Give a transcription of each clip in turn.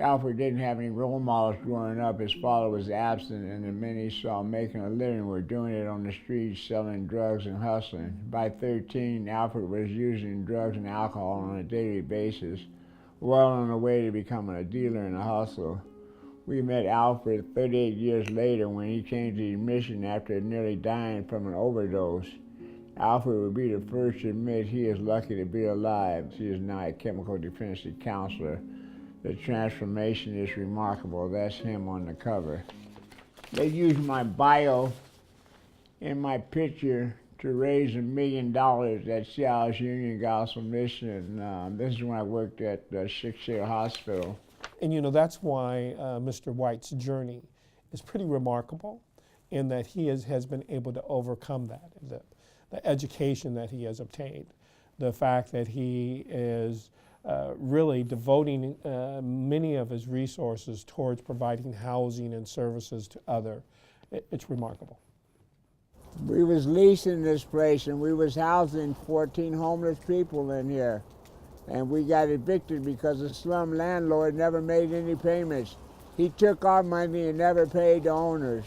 Alfred didn't have any role models growing up. His father was absent, and the men he saw making a living were doing it on the streets, selling drugs and hustling. By 13, Alfred was using drugs and alcohol on a daily basis, well on the way to becoming a dealer and a hustler. We met Alfred 38 years later when he came to his mission after nearly dying from an overdose. Alfred would be the first to admit he is lucky to be alive. He is now a chemical dependency counselor. The transformation is remarkable. That's him on the cover. They used my bio and my picture to raise $1 million at Seattle's Union Gospel Mission. This is when I worked at the Six-Share Hospital. And you know, that's why Mr. White's journey is pretty remarkable in that he has been able to overcome that, the education that he has obtained, the fact that he is really devoting many of his resources towards providing housing and services to others. It's remarkable. We was leasing this place and we was housing 14 homeless people in here. And we got evicted because the slum landlord never made any payments. He took our money and never paid the owners.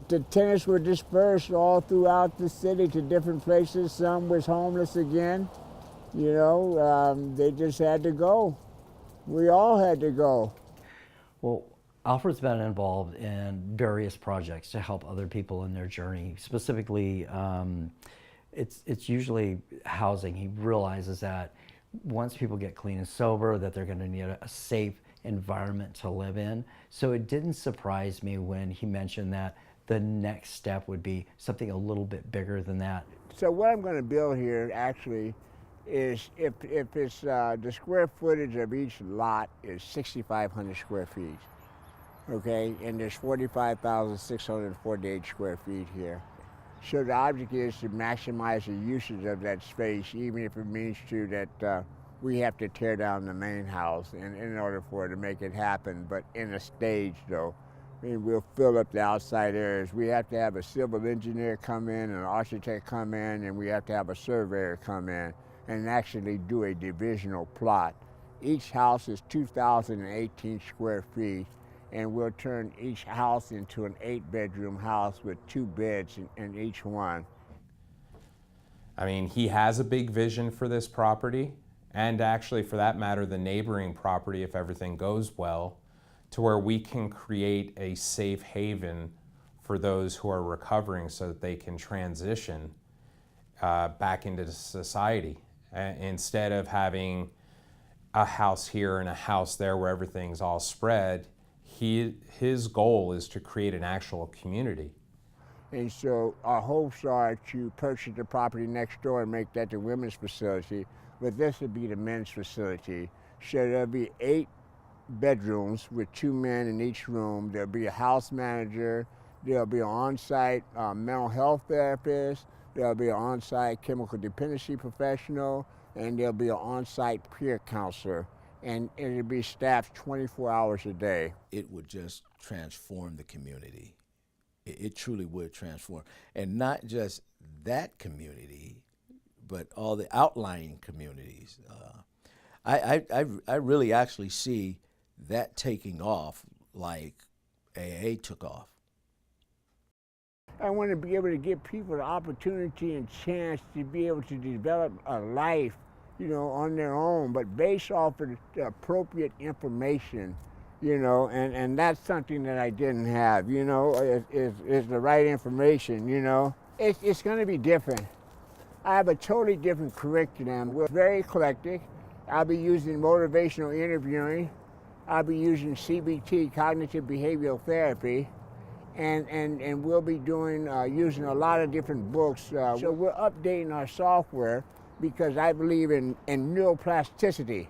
The tenants were dispersed all throughout the city to different places. Some was homeless again. You know, they just had to go. We all had to go. Well, Alfred's been involved in various projects to help other people in their journey. Specifically, it's usually housing. He realizes that once people get clean and sober, that they're going to need a safe environment to live in. So it didn't surprise me when he mentioned that the next step would be something a little bit bigger than that. So what I'm going to build here actually is if it's the square footage of each lot is 6,500 square feet, okay, and there's 45,648 square feet here. So the object is to maximize the usage of that space, even if it means to that we have to tear down the main house in order for it to make it happen, but in a stage though. I mean, we'll fill up the outside areas. We have to have a civil engineer come in, an architect come in, and we have to have a surveyor come in and actually do a divisional plot. Each house is 2,018 square feet, and we'll turn each house into an 8-bedroom house with 2 beds in each one. I mean, he has a big vision for this property, and actually, for that matter, the neighboring property, if everything goes well, to where we can create a safe haven for those who are recovering so that they can transition back into society. Instead of having a house here and a house there where everything's all spread, his goal is to create an actual community. And so our hopes are to purchase the property next door and make that the women's facility, but this would be the men's facility. So there'll be 8 bedrooms with 2 men in each room. There'll be a house manager, there'll be an on-site mental health therapist, there'll be an on-site chemical dependency professional, and there'll be an on-site peer counselor. And it'll be staffed 24 hours a day. It would just transform the community. It truly would transform. And not just that community, but all the outlying communities. I really actually see that taking off like AA took off. I want to be able to give people the opportunity and chance to be able to develop a life, you know, on their own, but based off of the appropriate information, you know, and that's something that I didn't have, you know, is the right information, you know. It's going to be different. I have a totally different curriculum. We're very eclectic. I'll be using motivational interviewing. I'll be using CBT, cognitive behavioral therapy, and we'll be doing using a lot of different books. So we're updating our software because I believe in neuroplasticity.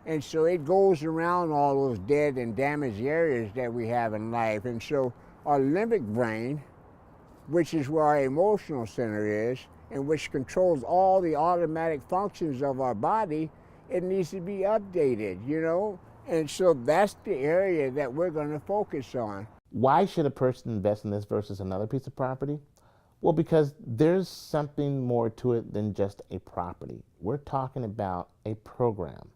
And so it goes around all those dead and damaged areas that we have in life. And so our limbic brain, which is where our emotional center is, and which controls all the automatic functions of our body, it needs to be updated, you know? And so that's the area that we're going to focus on. Why should a person invest in this versus another piece of property? Well, because there's something more to it than just a property. We're talking about a program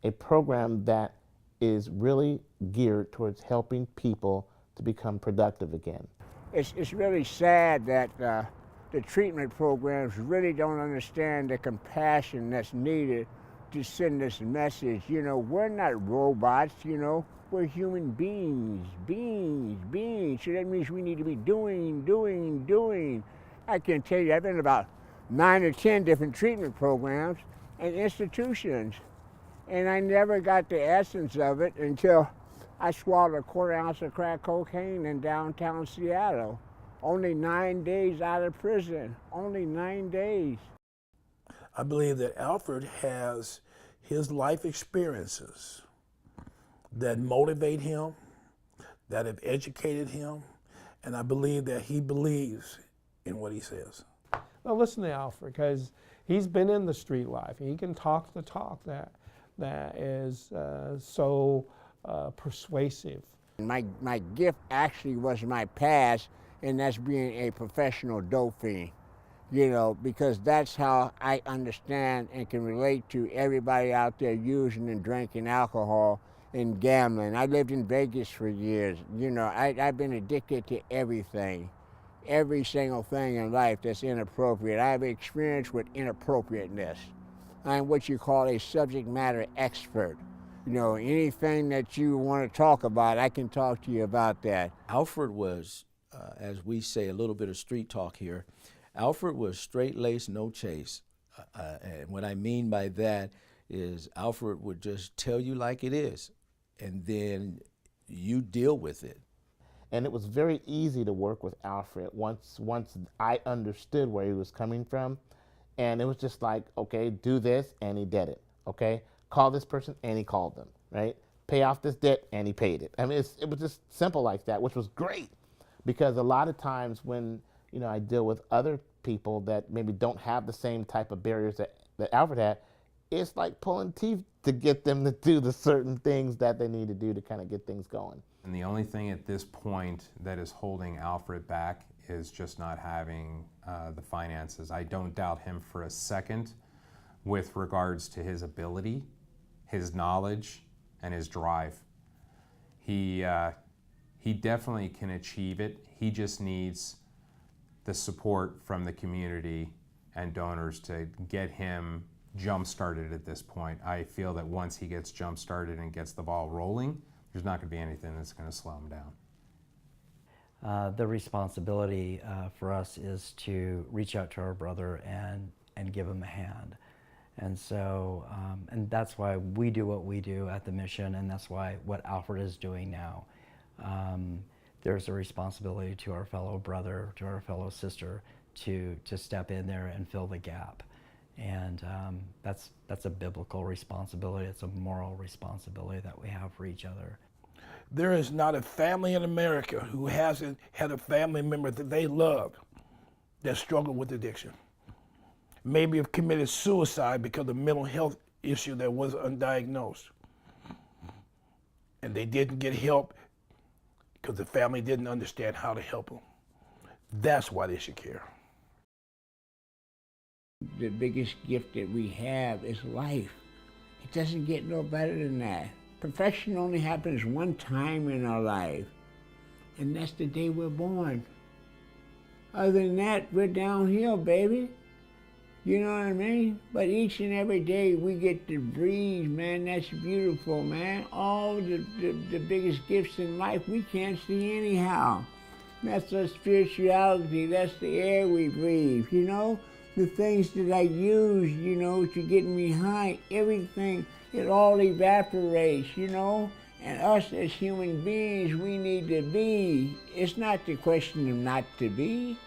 that is really geared towards helping people to become productive again. It's really sad that the treatment programs really don't understand the compassion that's needed to send this message. You know, we're not robots, you know, we're human beings. So that means we need to be doing. I can tell you, I've been in about 9 or 10 different treatment programs and institutions, and I never got the essence of it until I swallowed a 1/4 ounce of crack cocaine in downtown Seattle. Only 9 days out of prison, only 9 days. I believe that Alfred has his life experiences that motivate him, that have educated him, and I believe that he believes in what he says. Now listen to Alfred, because he's been in the street life. He can talk the talk that is so persuasive. My gift actually was my past, and that's being a professional dope fiend. You know, because that's how I understand and can relate to everybody out there using and drinking alcohol and gambling. I lived in Vegas for years. You know, I've been addicted to everything, every single thing in life that's inappropriate. I have experience with inappropriateness. I'm what you call a subject matter expert. You know, anything that you want to talk about, I can talk to you about that. Alfred was, as we say, a little bit of street talk here. Alfred was straight-laced, no chase. And what I mean by that is Alfred would just tell you like it is, and then you deal with it. And it was very easy to work with Alfred once I understood where he was coming from. And it was just like, okay, do this, and he did it, okay? Call this person, and he called them, right? Pay off this debt, and he paid it. I mean, it was just simple like that, which was great. Because a lot of times when, you know, I deal with other people that maybe don't have the same type of barriers that Alfred had, it's like pulling teeth to get them to do the certain things that they need to do to kind of get things going. And the only thing at this point that is holding Alfred back is just not having the finances. I don't doubt him for a second with regards to his ability, his knowledge, and his drive. He definitely can achieve it. He just needs the support from the community and donors to get him jump-started at this point. I feel that once he gets jump-started and gets the ball rolling, there's not going to be anything that's going to slow him down. The responsibility for us is to reach out to our brother and give him a hand. And so, and that's why we do what we do at the mission, and that's why what Alfred is doing now. There's a responsibility to our fellow brother, to our fellow sister, to step in there and fill the gap. And that's a biblical responsibility. It's a moral responsibility that we have for each other. There is not a family in America who hasn't had a family member that they love that struggled with addiction. Maybe have committed suicide because of mental health issue that was undiagnosed. And they didn't get help because the family didn't understand how to help them. That's why they should care. The biggest gift that we have is life. It doesn't get no better than that. Perfection only happens one time in our life, and that's the day we're born. Other than that, we're downhill, baby. You know what I mean? But each and every day we get to breathe, man. That's beautiful, man. All the biggest gifts in life we can't see anyhow. That's our spirituality. That's the air we breathe, you know? The things that I use, you know, to get me high, everything, it all evaporates, you know? And us as human beings, we need to be. It's not the question of not to be.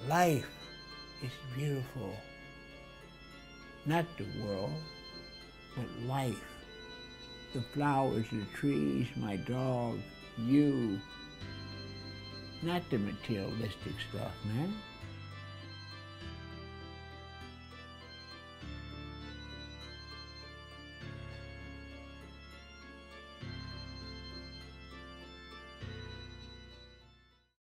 Life is beautiful. Not the world, but life. The flowers, the trees, my dog, you. Not the materialistic stuff, man.